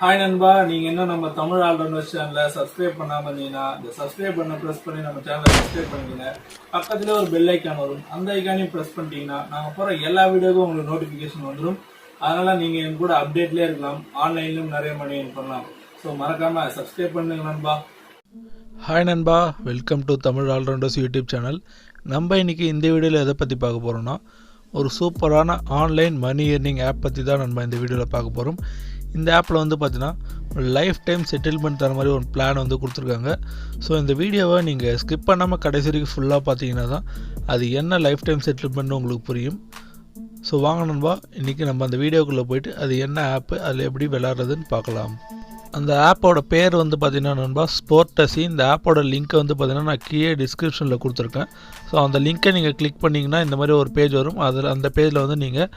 Hi நண்பா, நீங்கள் இன்னும் நம்ம தமிழ் ஆல்ரவுண்டர்ஸ் சேனலை சப்ஸ்கிரைப் பண்ணாமல் இருந்தீங்கன்னா இந்த சப்ஸ்கிரைப் பண்ண ப்ரெஸ் பண்ணி நம்ம சேனலை சப்ஸ்கிரைப் பண்ணிக்கோங்க. பக்கத்தில் ஒரு பெல் ஐக்கான் வரும், அந்த ஐக்கானையும் ப்ரெஸ் பண்ணிட்டீங்கன்னா நாங்கள் போகிற எல்லா வீடியோக்கும் உங்களுக்கு நோட்டிஃபிகேஷன் வந்துடும். அதனால் நீங்கள் என் கூட அப்டேட்லேயே இருக்கலாம், ஆன்லைன்லையும் நிறைய மணி ஏர்ன் பண்ணலாம். ஸோ மறக்காமல் சப்ஸ்கிரைப் பண்ணுங்க நண்பா. ஹாய் நண்பா, welcome to Tamil all-rounders YouTube channel. நம்ம இன்றைக்கி இந்த வீடியோவில் எதை பற்றி பார்க்க போகிறோம்னா, ஒரு சூப்பரான ஆன்லைன் மணி ஏர்னிங் ஆப் பற்றி தான் நம்ம இந்த வீடியோவில் பார்க்க போகிறோம். இந்த ஆப்பில் வந்து பார்த்தீங்கன்னா லைஃப் டைம் செட்டில்மெண்ட் தர மாதிரி ஒரு பிளான் வந்து கொடுத்துருக்காங்க. ஸோ இந்த வீடியோவை நீங்கள் ஸ்கிப் பண்ணாமல் கடைசி வரைக்கும் ஃபுல்லாக பார்த்தீங்கன்னா தான் அது என்ன லைஃப் டைம் செட்டில்மெண்ட்னு உங்களுக்கு புரியும். ஸோ வாங்க நண்பா, இன்றைக்கி நம்ம அந்த வீடியோக்குள்ளே போயிட்டு அது என்ன ஆப்பு, அதில் எப்படி விளாட்றதுன்னு பார்க்கலாம். அந்த ஆப்போட பேர் வந்து பார்த்திங்கன்னா நண்பா ஸ்போர்ட்டசி. இந்த ஆப்போட லிங்க்கை வந்து பார்த்திங்கன்னா நான் கீழே டிஸ்கிரிப்ஷனில் கொடுத்துருக்கேன். ஸோ அந்த லிங்க்கை நீங்கள் கிளிக் பண்ணிங்கன்னா இந்த மாதிரி ஒரு பேஜ் வரும். அதில் அந்த பேஜில் வந்து நீங்கள்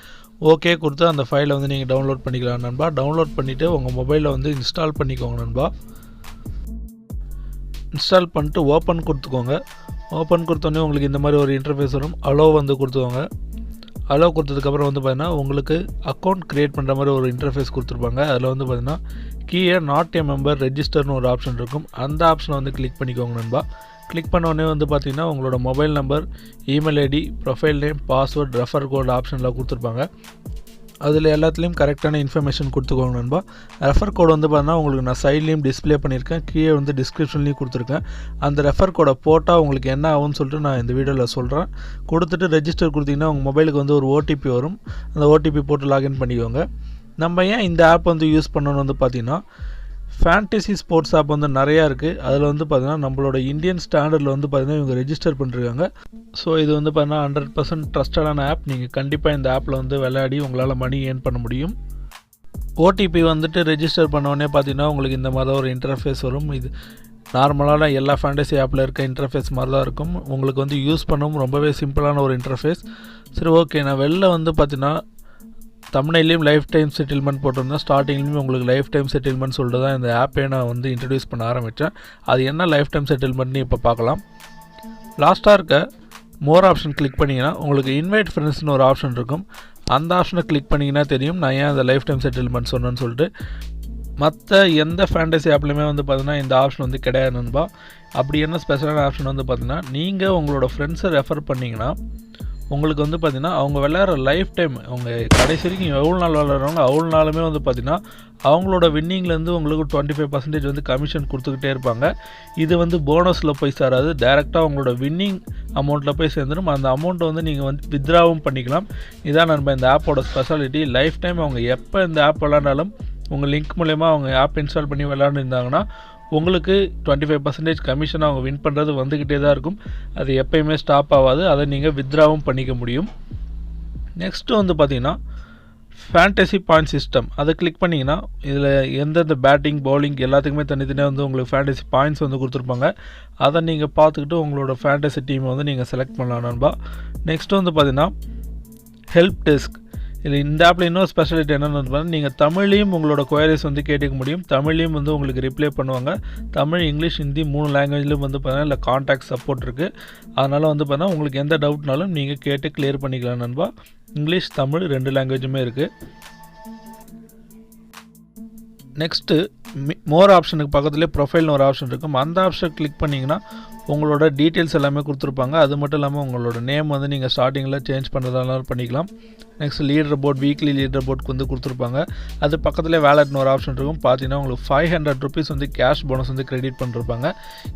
ஓகே கொடுத்து அந்த ஃபைலை வந்து நீங்கள் டவுன்லோட் பண்ணிக்கலாம் நண்பா. டவுன்லோட் பண்ணிவிட்டு உங்கள் மொபைலில் வந்து இன்ஸ்டால் பண்ணிக்கோங்க நண்பா. இன்ஸ்டால் பண்ணிட்டு ஓப்பன் கொடுத்துக்கோங்க. ஓப்பன் கொடுத்தோன்னே உங்களுக்கு இந்த மாதிரி ஒரு இன்டர்ஃபேஸ் வரும். அலோ வந்து கொடுத்துக்கோங்க. அலோ கொடுத்ததுக்கப்புறம் வந்து பார்த்தீங்கன்னா உங்களுக்கு அக்கௌண்ட் க்ரியேட் பண்ணுற மாதிரி ஒரு இன்டர்ஃபேஸ் கொடுத்துருப்பாங்க. அதில் வந்து பார்த்தீங்கன்னா கீழே நாட் ஏ மெம்பர் ரெஜிஸ்டர்னு ஒரு ஆப்ஷன் இருக்கும். அந்த ஆப்ஷனை வந்து கிளிக் பண்ணிக்கோங்க நண்பா. கிளிக் பண்ண உடனே வந்து பார்த்திங்கன்னா உங்களோட mobile number, email ID, profile name, password, refer code ஆப்ஷனில் கொடுத்துருப்பாங்க. அதில் எல்லாத்துலேயும் கரெக்டான இன்ஃபர்மேஷன் கொடுத்துக்கோங்க நண்பா. ரெஃபர் கோட் வந்து பார்த்தீங்கன்னா உங்களுக்கு நான் சைட்லேயும் டிஸ்பிளே பண்ணியிருக்கேன், கீழே வந்து டிஸ்கிரிப்ஷன்லேயும் கொடுத்துருக்கேன். அந்த ரெஃபர் கோடை போட்டால் உங்களுக்கு என்ன ஆகும்னு சொல்லிட்டு நான் இந்த வீடியோவில் சொல்கிறேன். கொடுத்துட்டு ரெஜிஸ்டர் கொடுத்தீங்கன்னா உங்கள் மொபைலுக்கு வந்து ஒரு ஓடிபி வரும். அந்த ஓடிபி போட்டு லாகின் பண்ணிக்கோங்க. நம்ம ஏன் இந்த ஆப் வந்து யூஸ் பண்ணணும்னு வந்து பார்த்திங்கன்னா, ஃபேண்டசி ஸ்போர்ட்ஸ் ஆப் வந்து நிறையா இருக்குது. அதில் வந்து பார்த்திங்கன்னா நம்மளோட இந்தியன் ஸ்டாண்டர்டில் வந்து பார்த்திங்கன்னா இவங்க ரெஜிஸ்டர் பண்ணிருக்காங்க. ஸோ இது வந்து பார்த்திங்கன்னா 100% ட்ரஸ்டடான ஆப். நீங்கள் கண்டிப்பாக இந்த ஆப்பில் வந்து விளையாடி உங்களால் மணி ஏர்ன் பண்ண முடியும். ஓடிபி வந்துட்டு ரெஜிஸ்டர் பண்ணோடனே பார்த்திங்கன்னா உங்களுக்கு இந்த மாதிரி தான் ஒரு இன்டர்ஃபேஸ் வரும். இது நார்மலான எல்லா ஃபேண்டசி ஆப்பில் இருக்க இன்டர்ஃபேஸ் மாதிரி தான் இருக்கும். உங்களுக்கு வந்து யூஸ் பண்ணவும் ரொம்பவே சிம்பிளான ஒரு இன்டர்ஃபேஸ். சரி, ஓகே. நான் வெளில வந்து பார்த்திங்கன்னா தமிழ்லையும் லைஃப் டைம் செட்டில்மெண்ட் போட்டிருந்தேன். ஸ்டார்டிங்லேயும் உங்களுக்கு லைஃப் டைம் செட்டில்மெண்ட் சொல்லிட்டு தான் இந்த ஆப்பை நான் வந்து இன்ட்ரடியூஸ் பண்ண ஆரம்பித்தேன். அது என்ன லைஃப் டைம் செட்டில்மெண்ட்னு இப்போ பார்க்கலாம். லாஸ்ட்டாக இருக்க மோர் ஆப்ஷன் கிளிக் பண்ணிங்கன்னா உங்களுக்கு இன்வைட் ஃப்ரெண்ட்ஸ்னு ஒரு ஆப்ஷன் இருக்கும். அந்த ஆப்ஷனை கிளிக் பண்ணிங்கன்னா தெரியும் நான் ஏன் அந்த லைஃப் டைம் செட்டில்மெண்ட் சொன்னேன்னு சொல்லிட்டு. மற்ற எந்த ஃபேண்டசி ஆப்லையுமே வந்து பார்த்தீங்கன்னா இந்த ஆப்ஷன் வந்து கிடையாது நண்பா. அப்படி என்ன ஸ்பெஷலான ஆப்ஷன் வந்து பார்த்தீங்கன்னா, நீங்கள் உங்களோட ஃப்ரெண்ட்ஸை ரெஃபர் பண்ணிங்கன்னா உங்களுக்கு வந்து பார்த்திங்கன்னா அவங்க விளையாடுற லைஃப் டைம், அவங்க கடைசி வரைக்கும் எவ்வளோ நாள் விளையாடுறாங்களோ அவ்வளோ நாளுமே வந்து பார்த்திங்கன்னா அவங்களோட வின்னிங்லேருந்து உங்களுக்கு 25% வந்து கமிஷன் கொடுத்துக்கிட்டே இருப்பாங்க. இது வந்து போனஸில் போய் சேராது, டைரெக்டாக அவங்களோட வின்னிங் அமௌண்ட்டில் போய் சேர்ந்துடும். அந்த அமௌண்ட்டை வந்து நீங்கள் வந்து வித்ராவும் பண்ணிக்கலாம். இதான் நம்ம இந்த ஆப்போட ஸ்பெஷாலிட்டி. லைஃப் டைம் அவங்க எப்போ இந்த ஆப் விளையாண்டாலும் உங்கள் லிங்க் மூலயமா அவங்க ஆப் இன்ஸ்டால் பண்ணி விளையாண்டுருந்தாங்கன்னா உங்களுக்கு 25% கமிஷன் அவங்க வின் பண்ணுறது வந்துக்கிட்டே தான் இருக்கும். அது எப்போயுமே ஸ்டாப் ஆகாது. அதை நீங்கள் வித்ராவும் பண்ணிக்க முடியும். நெக்ஸ்ட்டு வந்து பார்த்திங்கன்னா ஃபேண்டசி பாயிண்ட் சிஸ்டம். அதை கிளிக் பண்ணிங்கன்னா இதில் எந்தெந்த பேட்டிங், பவுலிங் எல்லாத்துக்குமே தனித்தனியாக வந்து உங்களுக்கு ஃபேண்டசி பாயிண்ட்ஸ் வந்து கொடுத்துருப்பாங்க. அதை நீங்கள் பார்த்துக்கிட்டு உங்களோட ஃபேண்டசி டீமை வந்து நீங்கள் செலக்ட் பண்ணலாம் நண்பா. நெக்ஸ்ட்டு வந்து பார்த்திங்கன்னா ஹெல்ப் டெஸ்க். இல்லை இந்த ஆப்பில் இன்னொரு ஸ்பெஷாலிட்டி என்னென்னு நீங்கள் தமிழ்லையும் உங்களோட குயரிஸ் வந்து கேட்டுக்க முடியும். தமிழ்லையும் வந்து உங்களுக்கு ரிப்ளை பண்ணுவாங்க. தமிழ், இங்கிலீஷ், ஹிந்தி 3 லாங்குவேஜ்லையும் வந்து பார்த்தீங்கன்னா இல்லை கான்டாக்ட் சப்போர்ட் இருக்குது. அதனால் வந்து பார்த்தீங்கன்னா உங்களுக்கு எந்த டவுட்னாலும் நீங்கள் கேட்டு கிளியர் பண்ணிக்கலாம் நண்பா. இங்கிலீஷ், தமிழ் 2 லாங்குவேஜுமே இருக்குது. நெக்ஸ்ட்டு மோர் ஆப்ஷனுக்கு பக்கத்துலேயே ப்ரொஃபைல்னு ஒரு ஆப்ஷன் இருக்கும். அந்த ஆப்ஷன் கிளிக் பண்ணிங்கன்னா உங்களோட டீட்டெயில்ஸ் எல்லாமே கொடுத்துருப்பாங்க. அது மட்டும் இல்லாமல் உங்களோட நேம் வந்து நீங்கள் ஸ்டார்டிங்கில் சேஞ்ச் பண்ணுறதாலும் பண்ணிக்கலாம். Next leader board, weekly leader போர்டுக்கு வந்து கொடுத்துருப்பாங்க. அது பக்கத்துலேயே வேலட்னு ஒரு ஆப்ஷன் இருக்கும். பார்த்தீங்கன்னா உங்களுக்கு 500 rupees வந்து கேஷ் போனஸ் வந்து கிரெடிட் பண்ணிருப்பாங்க.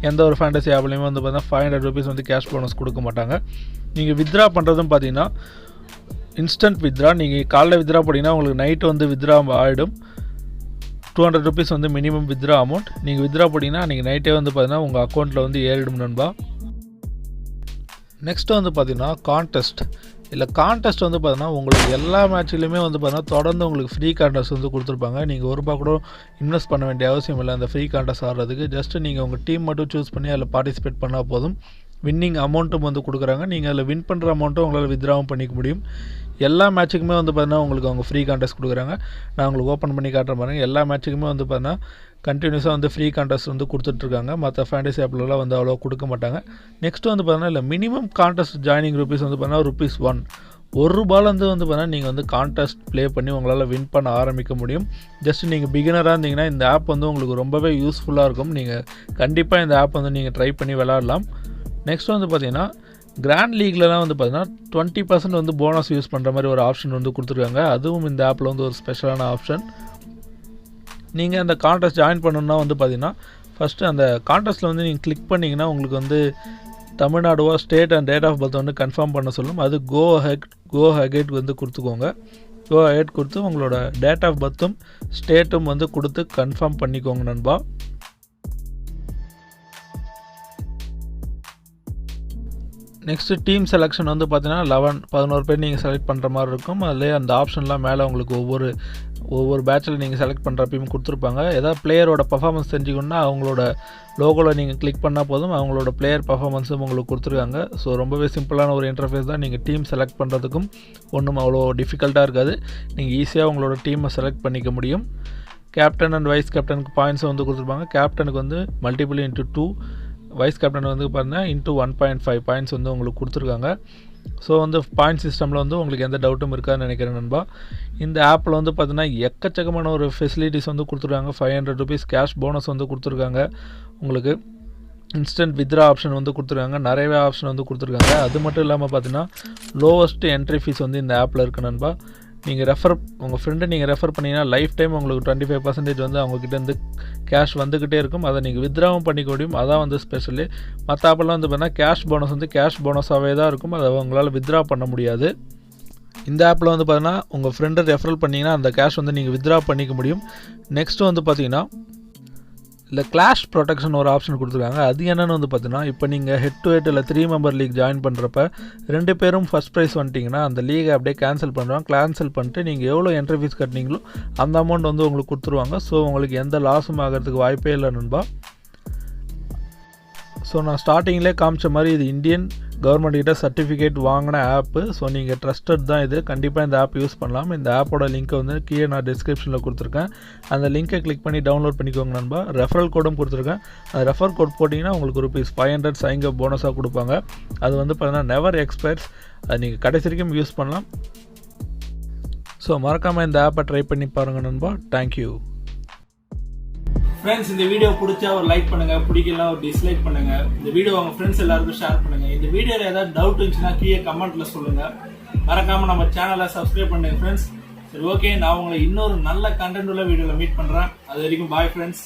எந்த ஒரு ஃபேண்டசி ஆப்லேயுமே வந்து பார்த்தீங்கன்னா 500 rupees வந்து கேஷ் போனஸ் கொடுக்க மாட்டாங்க. நீங்கள் வித்ரா பண்ணுறதும் பார்த்தீங்கன்னா இன்ஸ்டன்ட் வித்ரா. நீங்கள் காலைல வித்ரா போட்டிங்கன்னா உங்களுக்கு நைட்டு வந்து வித்ரா ஆகிடும். 200 rupees வந்து மினிமம் வித்ரா அமௌண்ட். நீங்கள் வித்ரா போட்டிங்கன்னா நீங்கள் நைட்டே வந்து பார்த்தீங்கன்னா உங்கள் அக்கௌண்ட்டில் வந்து ஏறிடும் நண்பா. நெக்ஸ்ட்டு வந்து பார்த்திங்கன்னா கான்டெஸ்ட். இல்லை கான்டெஸ்ட் வந்து பார்த்தீங்கன்னா உங்களுக்கு எல்லா மேட்ச்லையுமே வந்து பார்த்தீங்கன்னா தொடர்ந்து உங்களுக்கு ஃப்ரீ கான்டெஸ்ட் வந்து கொடுத்துருப்பாங்க. நீங்கள் ₹1 கூட இன்வெஸ்ட் பண்ண வேண்டிய அவசியம் இல்லை அந்த ஃப்ரீ கான்டெஸ்ட் ஆடுறதுக்கு. ஜஸ்ட்டு நீங்கள் உங்கள் டீம் மட்டும் சூஸ் பண்ணி அதில் பார்ட்டிசிபேட் பண்ணால் போதும். வின்னிங் அமௌண்ட்டும் வந்து கொடுக்குறாங்க. நீங்கள் அதில் வின் பண்ணுற அமௌண்ட்டும் உங்களால் வித்ராவும் பண்ணிக்க முடியும். எல்லா மேட்ச்சுக்குமே வந்து பார்த்தீங்கன்னா உங்களுக்கு அவங்க ஃப்ரீ கான்டெஸ்ட் கொடுக்குறாங்க. நான் உங்களுக்கு ஓப்பன் பண்ணி காட்டுற பாருங்கள். எல்லா மேட்ச்சுக்குமே வந்து பார்த்தீங்கன்னா கண்டினியூஸாக வந்து ஃப்ரீ கான்டெஸ்ட் வந்து கொடுத்துட்ருக்காங்க. மற்ற ஃபேண்டசி ஆப்லலாம் வந்து அவ்வளோ கொடுக்க மாட்டாங்க. நெக்ஸ்ட்டு வந்து பார்த்தீங்கன்னா இல்லை மினிமம் கான்டெஸ்ட் ஜாயினிங் ருபீஸ் வந்து பார்த்தீங்கன்னா ₹1. ₹1 வந்து பார்த்தீங்கன்னா நீங்கள் வந்து கான்டெஸ்ட் ப்ளே பண்ணி உங்களால் வின் பண்ண ஆரம்பிக்க முடியும். ஜஸ்ட் நீங்கள் பிகினராக இருந்தீங்கன்னா இந்த ஆப் வந்து உங்களுக்கு ரொம்பவே யூஸ்ஃபுல்லாக இருக்கும். நீங்கள் கண்டிப்பாக இந்த ஆப் வந்து நீங்கள் ட்ரை பண்ணி விளாடலாம். நெக்ஸ்ட் வந்து பார்த்தீங்கன்னா கிராண்ட் லீக்லலாம் வந்து பார்த்தீங்கன்னா 20% வந்து போனஸ் யூஸ் பண்ணுற மாதிரி ஒரு ஆப்ஷன் வந்து கொடுத்துருக்காங்க. அதுவும் இந்த ஆப்பில் வந்து ஒரு ஸ்பெஷலான ஆப்ஷன். நீங்கள் அந்த கான்டெஸ்ட் ஜாயின் பண்ணணுன்னா வந்து பார்த்தீங்கன்னா ஃபஸ்ட்டு அந்த கான்டெஸ்ட்டில் வந்து நீங்கள் கிளிக் பண்ணிங்கன்னா உங்களுக்கு வந்து தமிழ்நாடுவா state and date of birth வந்து கன்ஃபார்ம் பண்ண சொல்லும். அது கோ அஹெட் வந்து கொடுத்துக்கோங்க. கோ அஹெட் கொடுத்து உங்களோட டேட் ஆஃப் பர்த்தும் ஸ்டேட்டும் வந்து கொடுத்து கன்ஃபார்ம் பண்ணிக்கோங்க நண்பா. நெக்ஸ்ட்டு டீம் செலெக்ஷன் வந்து பார்த்தீங்கன்னா 11 பேர் நீங்கள் செலக்ட் பண்ணுற மாதிரி இருக்கும். அதிலே அந்த ஆப்ஷன்லாம் மேலே உங்களுக்கு ஒவ்வொரு பேட்சில் நீங்கள் செலக்ட் பண்ணுறப்பையும் கொடுத்துருப்பாங்க. ஏதாவது பிளேயரோட பர்ஃபார்மன்ஸ் தெரிஞ்சுக்கணுன்னா அவங்களோட லோகோவில் நீங்கள் கிளிக் பண்ணால் போதும், அவங்களோட பிளேயர் பர்ஃபார்மன்ஸும் உங்களுக்கு கொடுத்துருக்காங்க. ஸோ ரொம்பவே சிம்பிளான ஒரு இன்டர்ஃபேஸ் தான். நீங்கள் டீம் செலக்ட் பண்ணுறதுக்கும் ஒன்றும் அவ்வளோ டிஃபிகல்ட்டாக இருக்காது. நீங்கள் ஈஸியாக உங்களோட டீமை செலக்ட் பண்ணிக்க முடியும். கேப்டன் அண்ட் வைஸ் கேப்டனுக்கு பாயிண்ட்ஸை வந்து கொடுத்துருப்பாங்க. கேப்டனுக்கு வந்து மல்டிபிள் இன்ட்டு 2, வைஸ் கேப்டன் வந்து பார்த்தீங்கன்னா இன்ட்டு 1.5 பாயிண்ட்ஸ் வந்து உங்களுக்கு கொடுத்துருக்காங்க. ஸோ வந்து பாயிண்ட் சிஸ்டமில் வந்து உங்களுக்கு எந்த டவுட்டும் இருக்காதுன்னு நினைக்கிறேன் நண்பா. இந்த ஆப்பில் வந்து பார்த்தீங்கன்னா எக்கச்சக்கமான ஒரு ஃபெசிலிட்டிஸ் வந்து கொடுத்துருக்காங்க. ₹500 கேஷ் போனஸ் வந்து கொடுத்துருக்காங்க. உங்களுக்கு இன்ஸ்டன்ட் வித்ரா ஆப்ஷன் வந்து கொடுத்துருக்காங்க. நிறையவே ஆப்ஷன் வந்து கொடுத்துருக்காங்க. அது மட்டும் இல்லாமல் பார்த்தீங்கன்னா லோவஸ்ட் என்ட்ரி ஃபீஸ் வந்து இந்த ஆப்பில் இருக்குது நண்பா. நீங்கள் உங்கள் ஃப்ரெண்டை நீங்கள் ரெஃபர் பண்ணிங்கன்னா லைஃப் டைம் உங்களுக்கு 25% வந்து அவங்கக்கிட்டேருந்து கேஷ் வந்துக்கிட்டே இருக்கும். அதை நீங்கள் வித்ராவும் பண்ணிக்க முடியும். அதான் வந்து ஸ்பெஷலு. மற்ற ஆப்பெல்லாம் வந்து பார்த்தீங்கன்னா கேஷ் போனஸ் வந்து கேஷ் போனஸாகவே தான் இருக்கும். அதை உங்களால் வித்ரா பண்ண முடியாது. இந்த ஆப்பில் வந்து பார்த்தீங்கன்னா உங்கள் ஃப்ரெண்டை ரெஃபரல் பண்ணிங்கன்னா அந்த கேஷ் வந்து நீங்கள் வித்ரா பண்ணிக்க முடியும். நெக்ஸ்ட்டு வந்து பார்த்தீங்கன்னா இல்லை கிளாஷ் ப்ரொடெக்ஷன் ஒரு ஆப்ஷன் கொடுத்துருக்காங்க. அது என்னென்னு வந்து பார்த்தீங்கன்னா இப்போ நீங்கள் ஹெட் டு ஹெட் இல்லை 3 மெம்பர் லீக் ஜாயின் பண்ணுறப்ப 2 பேரும் ஃபஸ்ட் ப்ரைஸ் வந்துட்டிங்கன்னா அந்த லீகை அப்படியே கேன்சல் பண்ணிட்டு நீங்கள் எவ்வளோ என்ட்ரி ஃபீஸ் கட்டினீங்களோ அந்த அமௌண்ட் வந்து உங்களுக்கு கொடுத்துருவாங்க. ஸோ உங்களுக்கு எந்த லாஸும் ஆகிறதுக்கு வாய்ப்பே இல்லை நண்பா. ஸோ நான் ஸ்டார்டிங்லேயே காமிச்ச மாதிரி இது இந்தியன் கவர்மெண்ட் கிட்ட சர்டிஃபிகேட் வாங்கின ஆப்பு. ஸோ நீங்கள் ட்ரஸ்டட் தான் இது. கண்டிப்பாக இந்த ஆப் யூஸ் பண்ணலாம். இந்த ஆப்போட லிங்க்கை வந்து கீழே நான் டிஸ்கிரிப்ஷனில் கொடுத்துருக்கேன். அந்த லிங்க்கை கிளிக் பண்ணி டவுன்லோட் பண்ணிக்கோங்க நண்பா. ரெஃபரல் கோடும் கொடுத்துருக்கேன். அந்த ரெஃபர் கோட் போட்டிங்கன்னா உங்களுக்கு ₹500 சைங்க போனஸாக கொடுப்பாங்க. அது வந்து பார்த்தீங்கன்னா நெவர் எக்ஸ்பயர்ஸ். அது நீங்கள் கடைசி வரைக்கும் யூஸ் பண்ணலாம். ஸோ மறக்காமல் இந்த ஆப்பை ட்ரை பண்ணி பாருங்கள் நண்பா. தேங்க்யூ. ஃப்ரெண்ட்ஸ், இந்த வீடியோ பிடிச்சா ஒரு லைக் பண்ணுங்க, பிடிக்கலாம் ஒரு டிஸ்லைக் பண்ணுங்க. இந்த வீடியோ உங்க ஃப்ரெண்ட்ஸ் எல்லாருக்கும் ஷேர் பண்ணுங்க. இந்த வீடியோல ஏதாவது டவுட் இருந்துச்சுன்னா கீழே கமெண்ட்ல சொல்லுங்க. மறக்காம நம்ம சேனலை சப்ஸ்கிரைப் பண்ணுங்க ஃப்ரெண்ட்ஸ். சரி, ஓகே, நான் உங்களை இன்னொரு நல்ல கண்டென்ட் உள்ள வீடியோல மீட் பண்றேன். அது வரைக்கும் பாய் ஃப்ரெண்ட்ஸ்.